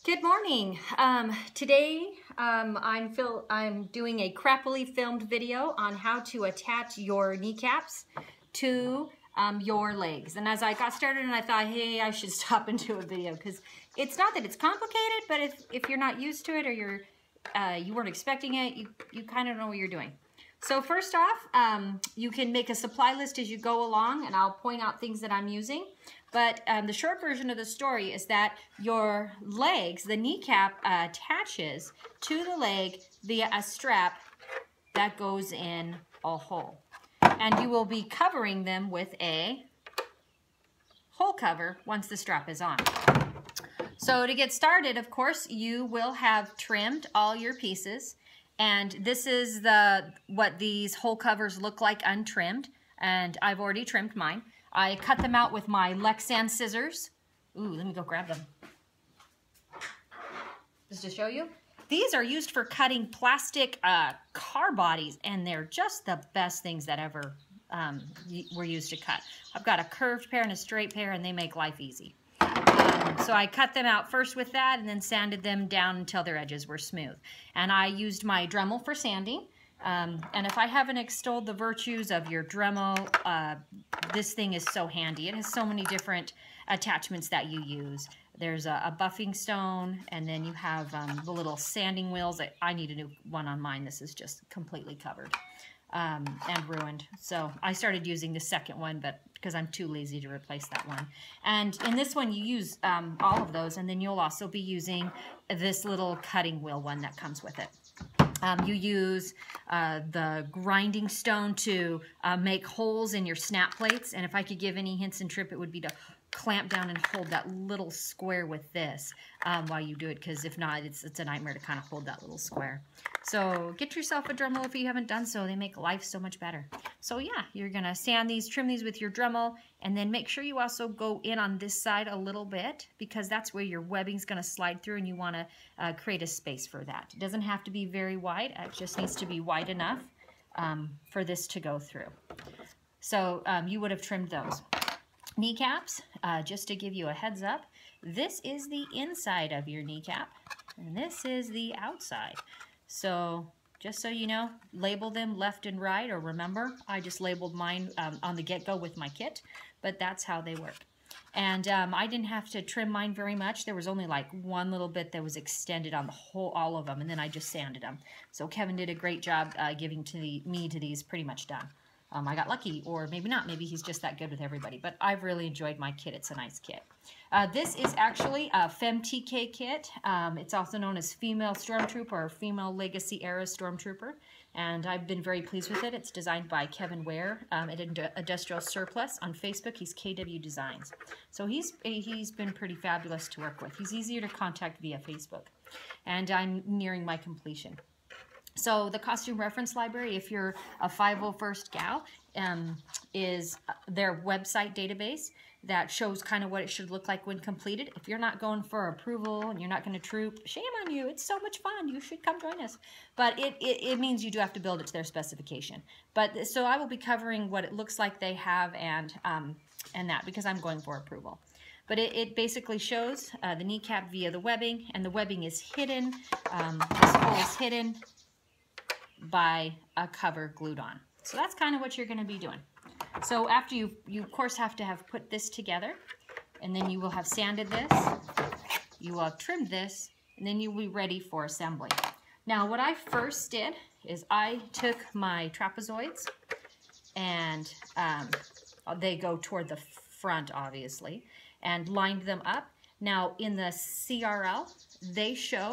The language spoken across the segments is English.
Good morning. Today I'm doing a crappily filmed video on how to attach your kneecaps to your legs. And as I got started and I thought, hey, I should stop and do a video because it's not that it's complicated, but if you're not used to it or you weren't expecting it, you kind of know what you're doing. So first off, you can make a supply list as you go along, and I'll point out things that I'm using. But the short version of the story is that your legs, the kneecap attaches to the leg via a strap that goes in a hole. And you will be covering them with a hole cover once the strap is on. So to get started, of course, you will have trimmed all your pieces. And this is what these hole covers look like untrimmed. And I've already trimmed mine. I cut them out with my Lexan scissors. Ooh, let me go grab them. Just to show you. These are used for cutting plastic car bodies, and they're just the best things that ever were used to cut. I've got a curved pair and a straight pair, and they make life easy. So I cut them out first with that and then sanded them down until their edges were smooth. And I used my Dremel for sanding. And if I haven't extolled the virtues of your Dremel, this thing is so handy. It has so many different attachments that you use. There's a buffing stone, and then you have the little sanding wheels. I need a new one on mine. This is just completely covered and ruined. So I started using the second one, but because I'm too lazy to replace that one. And in this one, you use all of those, and then you'll also be using this little cutting wheel one that comes with it. You use the grinding stone to make holes in your snap plates, and if I could give any hints and trip, it would be to clamp down and hold that little square with this while you do it, because if not, it's a nightmare to kind of hold that little square. So get yourself a Dremel if you haven't done so. They make life so much better. So yeah, you're going to sand these, trim these with your Dremel, and then make sure you also go in on this side a little bit, because that's where your webbing's going to slide through, and you want to create a space for that. It doesn't have to be very wide. It just needs to be wide enough for this to go through. So you would have trimmed those. Kneecaps, just to give you a heads up, this is the inside of your kneecap, and this is the outside. So just so you know, label them left and right, or remember, I just labeled mine on the get-go with my kit, but that's how they work. And I didn't have to trim mine very much. There was only like one little bit that was extended on the whole, all of them, and then I just sanded them. So Kevin did a great job giving me to these pretty much done. I got lucky, or maybe not. Maybe he's just that good with everybody. But I've really enjoyed my kit. It's a nice kit. This is actually a FemTK kit. It's also known as Female Stormtrooper or Female Legacy Era Stormtrooper. And I've been very pleased with it. It's designed by Kevin Ware at Industrial Surplus on Facebook. He's KW Designs. So he's been pretty fabulous to work with. He's easier to contact via Facebook. And I'm nearing my completion. So the costume reference library, if you're a 501st gal, is their website database that shows kind of what it should look like when completed. If you're not going for approval and you're not going to troop, shame on you. It's so much fun. You should come join us. But it means you do have to build it to their specification. But so I will be covering what it looks like they have and that, because I'm going for approval. But it basically shows the kneecap via the webbing, and the webbing is hidden. This hole is hidden by a cover glued on. So that's kind of what you're going to be doing. So after you of course have to have put this together, and then you will have sanded this, you will have trimmed this, and then you'll be ready for assembly. Now what I first did is I took my trapezoids, and they go toward the front obviously, and lined them up. Now in the CRL, they show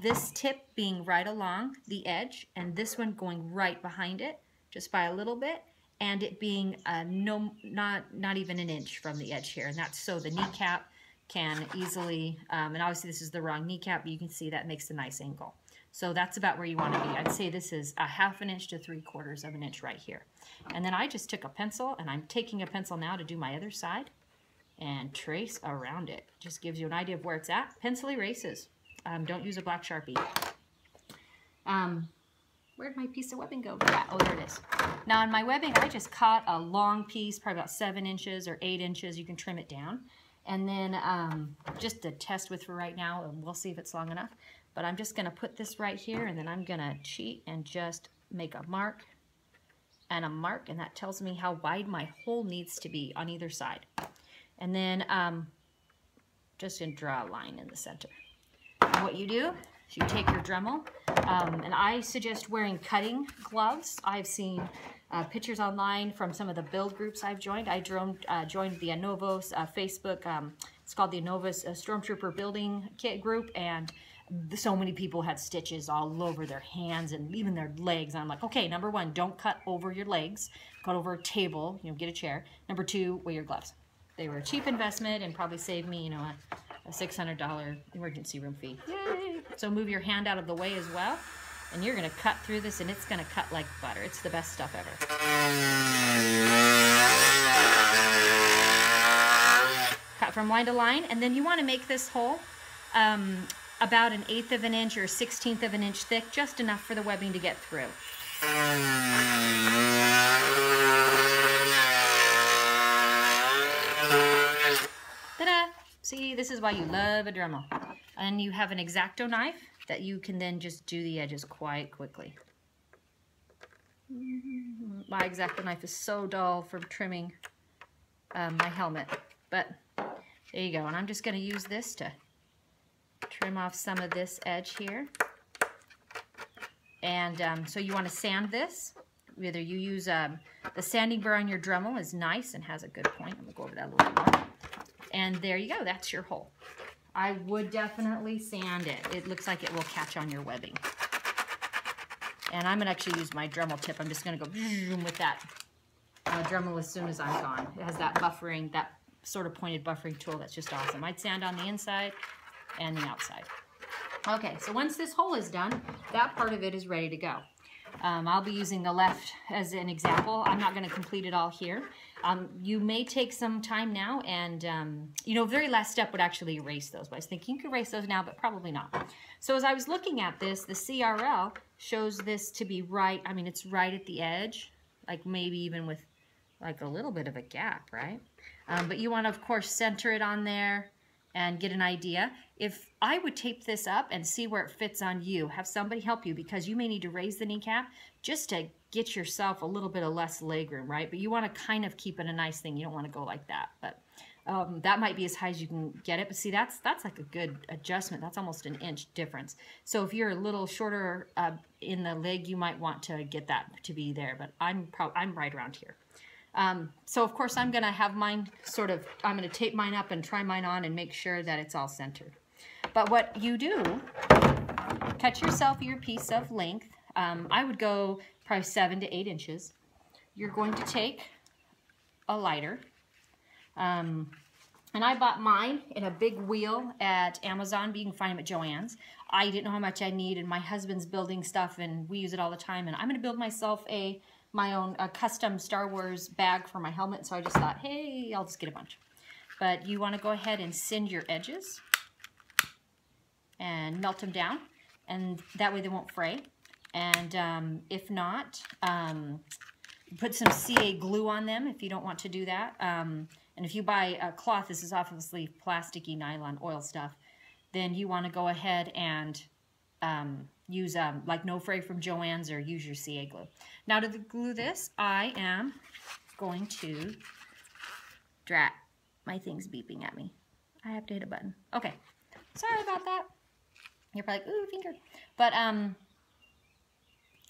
this tip being right along the edge, and this one going right behind it, just by a little bit, and it being not even an inch from the edge here. And that's so the kneecap can easily, and obviously this is the wrong kneecap, but you can see that makes a nice angle. So that's about where you want to be. I'd say this is a 1/2 inch to 3/4 of an inch right here. And then I just took a pencil, and I'm taking a pencil now to do my other side, and trace around it. Just gives you an idea of where it's at. Pencil erases. Don't use a black Sharpie. Where'd my piece of webbing go? Yeah, oh, there it is. Now on my webbing, I just caught a long piece, probably about 7 inches or 8 inches. You can trim it down. And then just to test with for right now, and we'll see if it's long enough. But I'm just gonna put this right here, and then I'm gonna cheat and just make a mark and a mark, and that tells me how wide my hole needs to be on either side. And then just gonna draw a line in the center. And what you do is you take your Dremel, and I suggest wearing cutting gloves. I've seen pictures online from some of the build groups I've joined. I joined the Novos Facebook, it's called the Novos Stormtrooper building kit group, and so many people had stitches all over their hands and even their legs. And I'm like, okay, number one, don't cut over your legs. Cut over a table, you know, get a chair. Number two, wear your gloves. They were a cheap investment and probably saved me, you know, a $600 emergency room fee. Yay! So move your hand out of the way as well. And you're gonna cut through this, and it's gonna cut like butter. It's the best stuff ever. Cut from line to line, and then you wanna make this hole about 1/8 of an inch or 1/16 of an inch thick, just enough for the webbing to get through. Ta-da! See, this is why you love a Dremel. And you have an X-Acto knife that you can then just do the edges quite quickly. My X-Acto knife is so dull for trimming my helmet, but there you go. And I'm just going to use this to trim off some of this edge here. And so you want to sand this. Whether you use the sanding burr on your Dremel is nice and has a good point. I'm going to go over that a little more. And there you go. That's your hole. I would definitely sand it. It looks like it will catch on your webbing. And I'm going to actually use my Dremel tip. I'm just going to go with that Dremel as soon as I'm gone. It has that buffering, that sort of pointed buffering tool that's just awesome. I'd sand on the inside and the outside. Okay, so once this hole is done, that part of it is ready to go. I'll be using the left as an example. I'm not going to complete it all here. You may take some time now, and you know, very last step would actually erase those. But I was thinking you could erase those now, but probably not. So as I was looking at this, the CRL shows this to be right. I mean, it's right at the edge, like maybe even with like a little bit of a gap, right? But you want to, of course, center it on there and get an idea. If I would tape this up and see where it fits on you, have somebody help you, because you may need to raise the kneecap just to get yourself a little bit of less leg room, right? But you want to kind of keep it a nice thing. You don't want to go like that. But that might be as high as you can get it. But see, that's like a good adjustment. That's almost an inch difference. So if you're a little shorter in the leg, you might want to get that to be there. But I'm right around here. So of course I'm going to have mine I'm going to tape mine up and try mine on and make sure that it's all centered. But what you do, cut yourself your piece of length. I would go probably 7 to 8 inches. You're going to take a lighter. And I bought mine in a big wheel at Amazon, but you can find them at Joann's. I didn't know how much I needed. My husband's building stuff and we use it all the time. And I'm going to build myself my own custom Star Wars bag for my helmet. So I just thought, hey, I'll just get a bunch. But you want to go ahead and singe your edges and melt them down, and that way they won't fray. And if not, put some CA glue on them if you don't want to do that. And if you buy a cloth, this is obviously plasticky nylon oil stuff, then you want to go ahead and use like No Fray from Joann's, or use your CA glue. Now to glue this, I am going to my thing's beeping at me. I have to hit a button. Okay, sorry about that. You're probably like, ooh, finger. But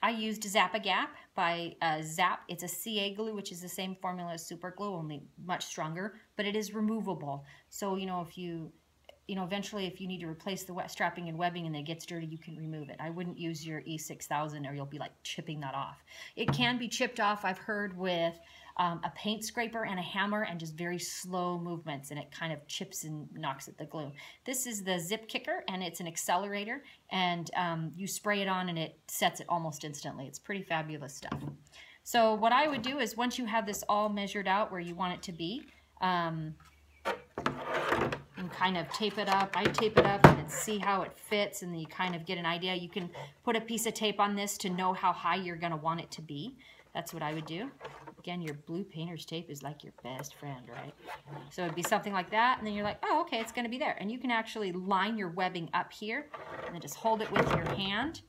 I used Zap-A-Gap by Zap. It's a CA glue, which is the same formula as super glue, only much stronger, but it is removable. So, you know, if you eventually if you need to replace the wet strapping and webbing and it gets dirty, you can remove it. I wouldn't use your E6000 or you'll be like chipping that off. It can be chipped off, I've heard, with a paint scraper and a hammer and just very slow movements, and it kind of chips and knocks at the glue. This is the Zip Kicker, and it's an accelerator, and you spray it on and it sets it almost instantly. It's pretty fabulous stuff. So what I would do is, once you have this all measured out where you want it to be, and kind of tape it up. I tape it up and then see how it fits, and then you kind of get an idea. You can put a piece of tape on this to know how high you're going to want it to be. That's what I would do. Again, your blue painter's tape is like your best friend, right? So it'd be something like that, and then you're like, oh, okay, it's going to be there. And you can actually line your webbing up here, and then just hold it with your hand,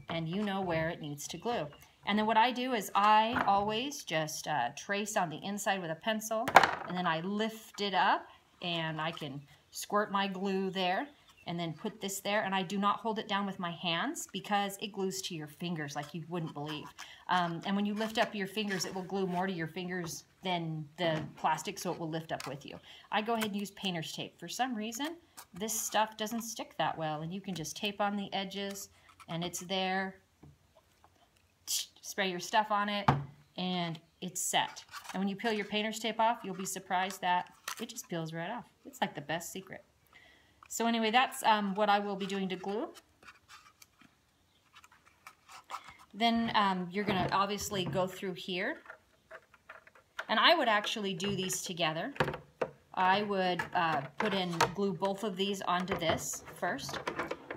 and you know where it needs to glue. And then what I do is I always just trace on the inside with a pencil, and then I lift it up, and I can squirt my glue there, and then put this there, and I do not hold it down with my hands because it glues to your fingers like you wouldn't believe. And when you lift up your fingers, it will glue more to your fingers than the plastic, so it will lift up with you. I go ahead and use painter's tape. For some reason, this stuff doesn't stick that well, and you can just tape on the edges, and it's there. Spray your stuff on it, and it's set. And when you peel your painter's tape off, you'll be surprised that it just peels right off. It's like the best secret. So anyway, that's what I will be doing to glue. Then you're going to obviously go through here. And I would actually do these together. I would glue both of these onto this first.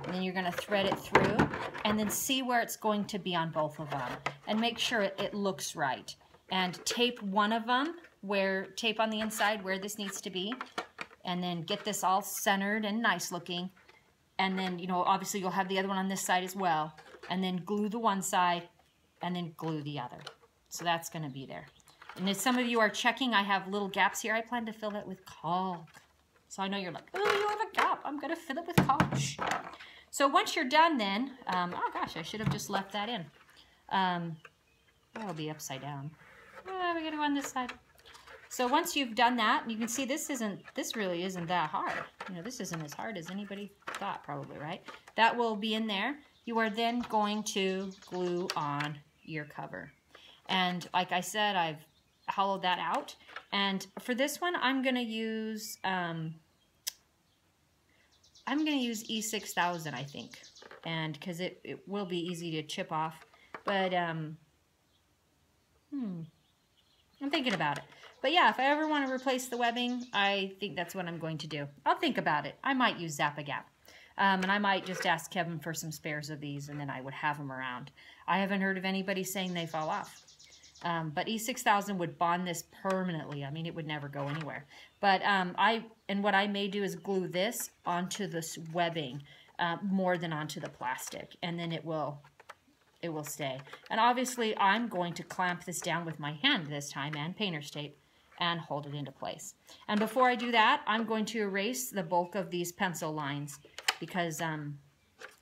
And then you're going to thread it through. And then see where it's going to be on both of them. And make sure it looks right. And tape one of them, tape on the inside where this needs to be. And then get this all centered and nice looking. And then, you know, obviously you'll have the other one on this side as well. And then glue the one side and then glue the other. So that's going to be there. And if some of you are checking, I have little gaps here. I plan to fill that with caulk. So I know you're like, oh, you have a gap. I'm going to fill it with caulk. Shh. So once you're done then, oh gosh, I should have just left that in. That'll be upside down. We're going to go on this side. So once you've done that, you can see this really isn't that hard. You know, this isn't as hard as anybody thought probably, right? That will be in there. You are then going to glue on your cover. And like I said, I've hollowed that out. And for this one, I'm going to use E6000, I think. And because it will be easy to chip off. But I'm thinking about it. But yeah, if I ever want to replace the webbing, I think that's what I'm going to do. I'll think about it. I might use Zap-A-Gap. And I might just ask Kevin for some spares of these, and then I would have them around. I haven't heard of anybody saying they fall off. But E6000 would bond this permanently. I mean, it would never go anywhere. But what I may do is glue this onto this webbing more than onto the plastic, and then it will stay. And obviously, I'm going to clamp this down with my hand this time and painter's tape and hold it into place. And before I do that, I'm going to erase the bulk of these pencil lines because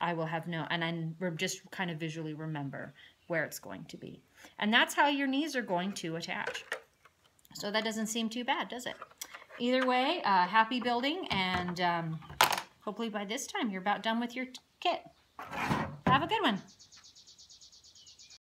I will have and I just kind of visually remember where it's going to be. And that's how your knees are going to attach. So that doesn't seem too bad, does it? Either way, happy building, and hopefully by this time you're about done with your kit. Have a good one.